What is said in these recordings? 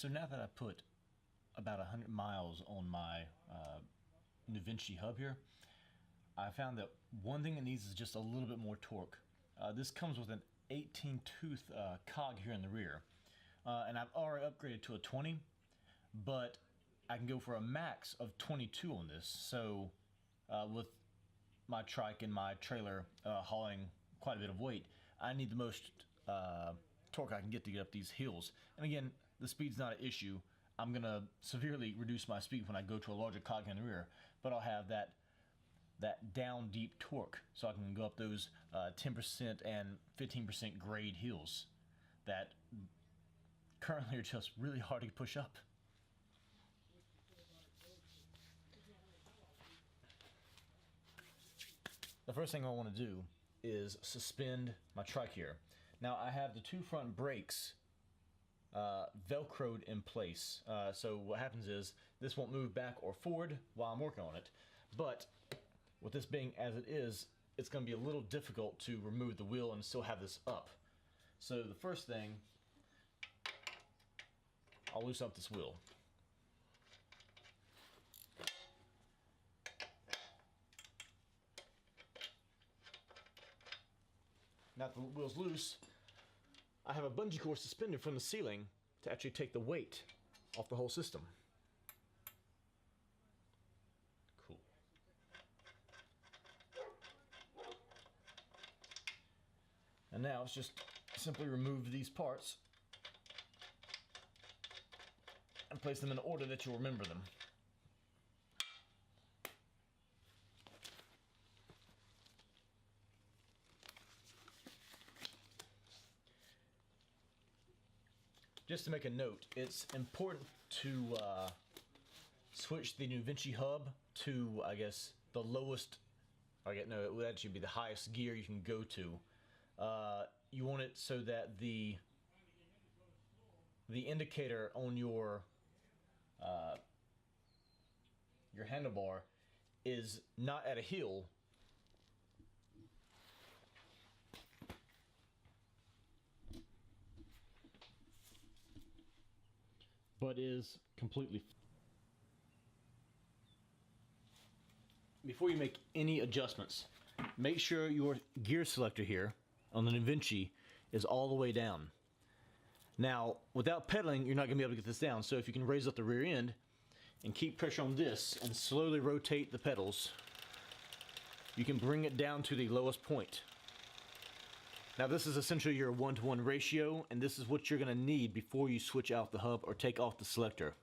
So now that I put about 100 miles on my Nuvinci Hub here, I found that one thing it needs is just a little bit more torque. This comes with an 18 tooth cog here in the rear, and I've already upgraded to a 20, but I can go for a max of 22 on this. So with my trike and my trailer hauling quite a bit of weight, I need the most torque I can get to get up these hills. And again, the speed's not an issue. I'm going to severely reduce my speed when I go to a larger cog in the rear, but I'll have that down deep torque, so I can go up those 10% and 15% grade hills that currently are just really hard to push up. The first thing I want to do is suspend my trike here. Now I have the two front brakes velcroed in place, so what happens is this won't move back or forward while I'm working on it, but with this being as it is, it's going to be a little difficult to remove the wheel and still have this up. So the first thing, I'll loosen up this wheel. Now that the wheel's loose, I have a bungee cord suspended from the ceiling to actually take the weight off the whole system. Cool. And now let's just simply remove these parts and place them in the order that you'll remember them. Just to make a note, it's important to switch the Nuvinci Hub to, I guess, the lowest, no, it would actually be the highest gear you can go to. You want it so that the indicator on your handlebar is not at a hill, but is completely. Before you make any adjustments, make sure your gear selector here on the Nuvinci is all the way down. Now, without pedaling, you're not going to be able to get this down, so if you can raise up the rear end and keep pressure on this and slowly rotate the pedals, you can bring it down to the lowest point. Now this is essentially your 1-to-1 ratio, and this is what you're going to need before you switch out the hub or take off the selector.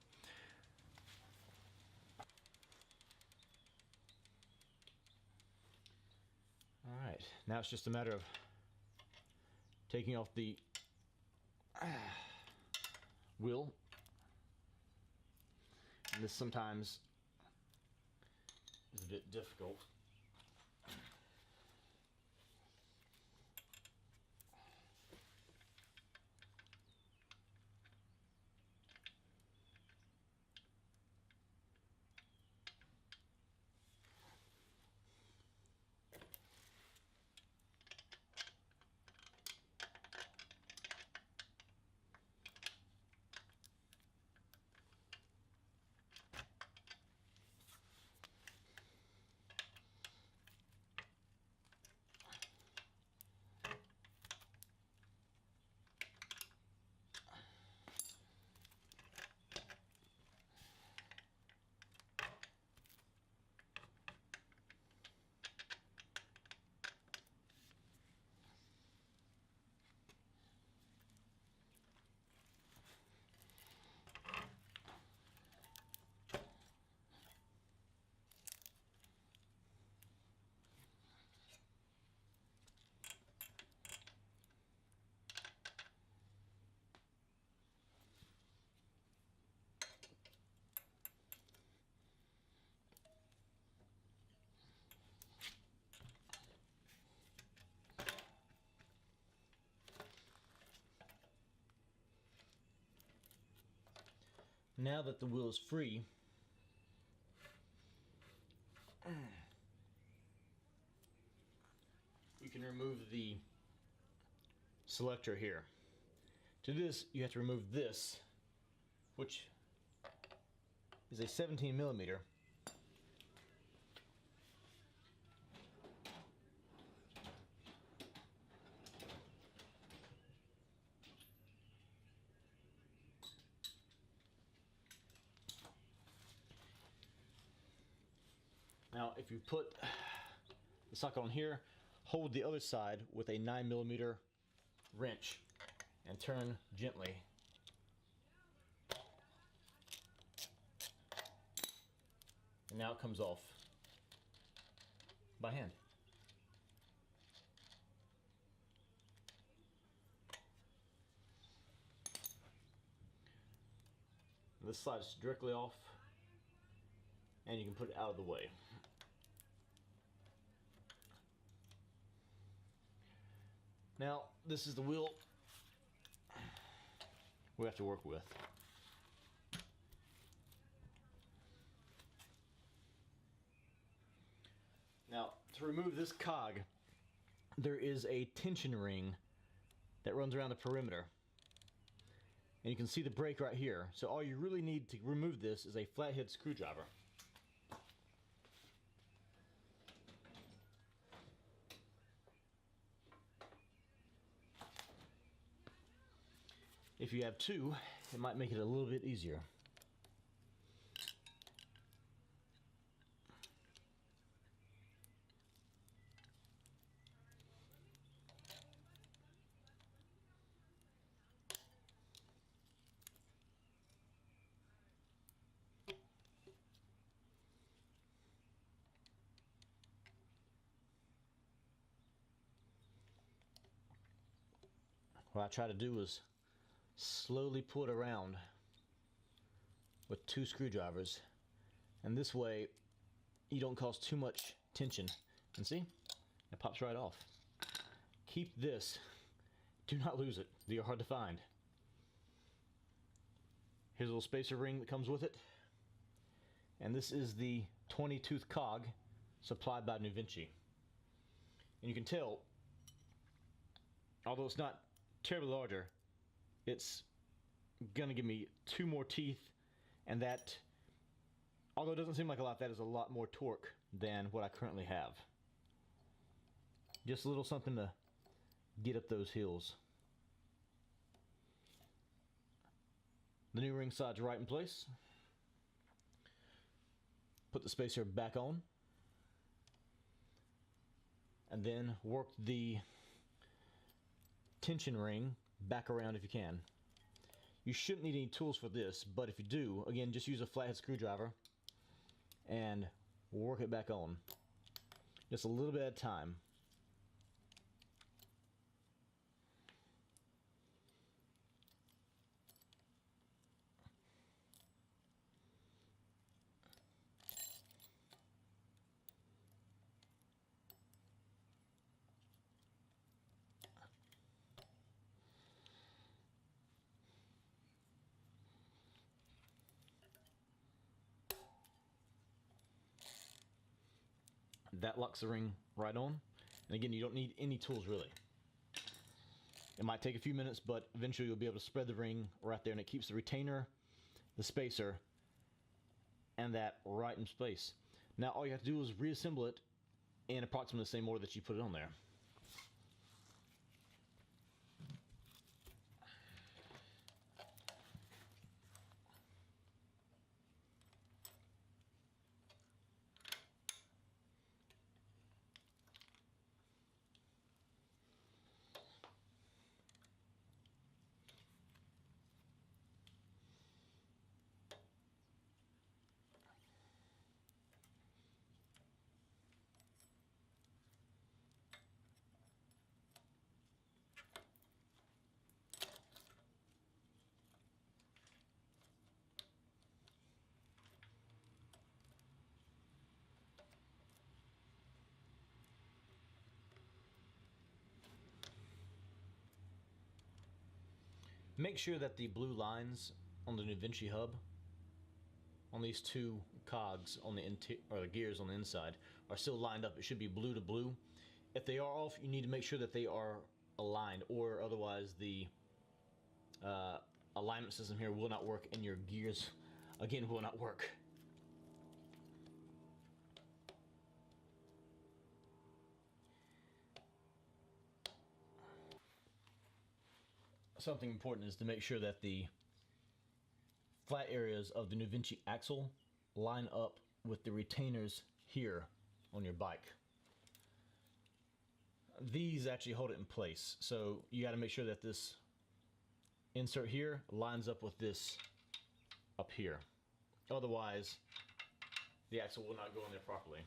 Alright, now it's just a matter of taking off the wheel. And this sometimes is a bit difficult. Now that the wheel is free, you can remove the selector here. To this, you have to remove this which is a 17 millimeter. Now, if you put the socket on here, hold the other side with a 9 millimeter wrench and turn gently. And now it comes off by hand. This slides directly off, and you can put it out of the way. Now, this is the wheel we have to work with. Now, to remove this cog, there is a tension ring that runs around the perimeter. And you can see the brake right here. So all you really need to remove this is a flathead screwdriver. If you have two, it might make it a little bit easier. What I try to do is slowly pull it around with two screwdrivers, and this way you don't cause too much tension. And see, it pops right off. Keep this, do not lose it, they are hard to find. Here's a little spacer ring that comes with it, and this is the 20 tooth cog supplied by Nuvinci. And you can tell, although it's not terribly larger, it's gonna give me two more teeth, and that, although it doesn't seem like a lot, that is a lot more torque than what I currently have. Just a little something to get up those hills. The new ring slides right in place. Put the spacer back on, and then work the tension ring back around if you can. You shouldn't need any tools for this, but if you do, again, just use a flathead screwdriver and work it back on. Just a little bit at a time. That locks the ring right on. And again, you don't need any tools really. It might take a few minutes, but eventually you'll be able to spread the ring right there, and it keeps the retainer, the spacer, and that right in place. Now all you have to do is reassemble it in approximately the same order that you put it on there. Make sure that the blue lines on the Nuvinci Hub, on these two cogs on the or the gears on the inside, are still lined up. It should be blue to blue. If they are off, you need to make sure that they are aligned, or otherwise the alignment system here will not work, and your gears, again, will not work. Something important is to make sure that the flat areas of the Nuvinci axle line up with the retainers here on your bike. These actually hold it in place, so you got to make sure that this insert here lines up with this up here. Otherwise, the axle will not go in there properly.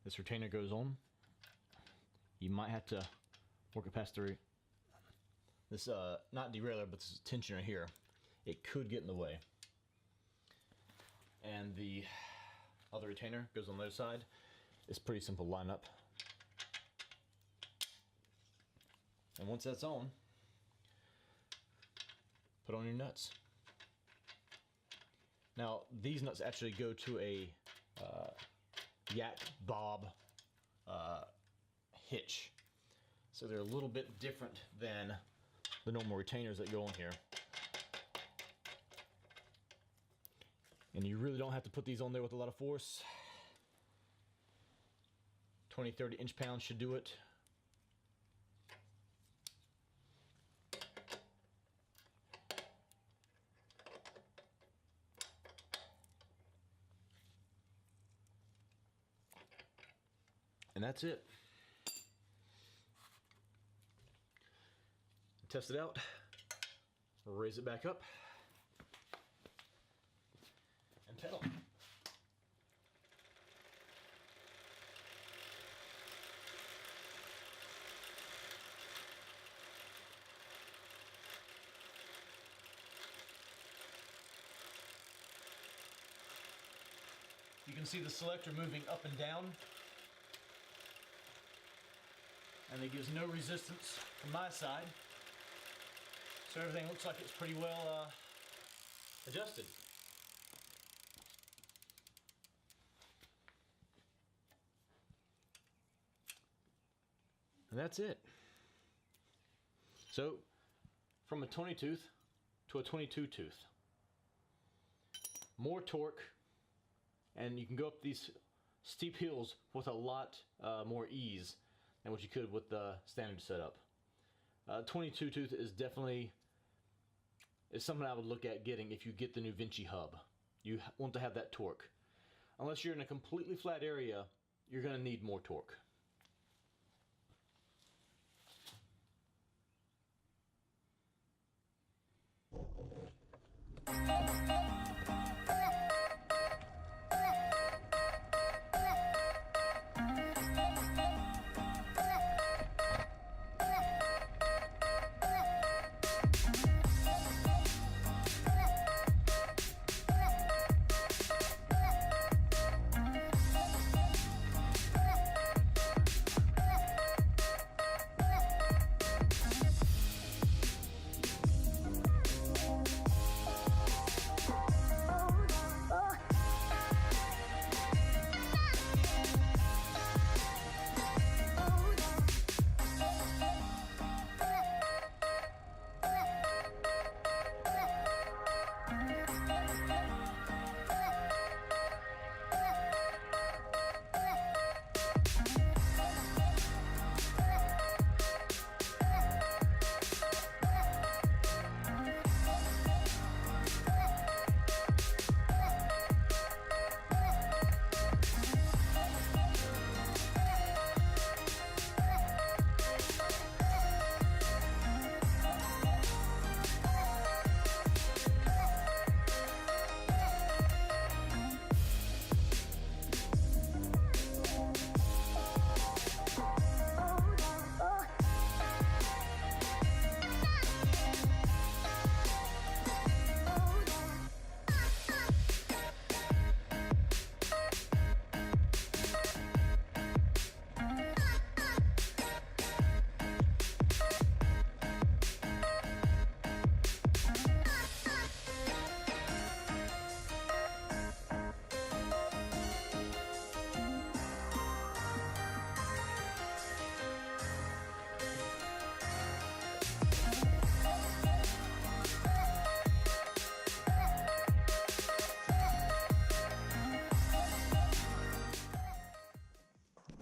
This retainer goes on. You might have to work it past this not derailleur, but this tensioner here. It could get in the way. And the other retainer goes on the other side. It's pretty simple lineup. And once that's on, put on your nuts. Now, these nuts actually go to a yak bob hitch. So they're a little bit different than the normal retainers that go on here. And you really don't have to put these on there with a lot of force. 20, 30 inch-pounds should do it. And that's it. Test it out. Raise it back up. And pedal. You can see the selector moving up and down. And it gives no resistance from my side. So everything looks like it's pretty well adjusted. And that's it. So, from a 20 tooth to a 22 tooth. More torque, and you can go up these steep hills with a lot more ease than what you could with the standard setup. 22 tooth is definitely something I would look at getting if you get the Nuvinci Hub. You want to have that torque. Unless you're in a completely flat area, you're going to need more torque.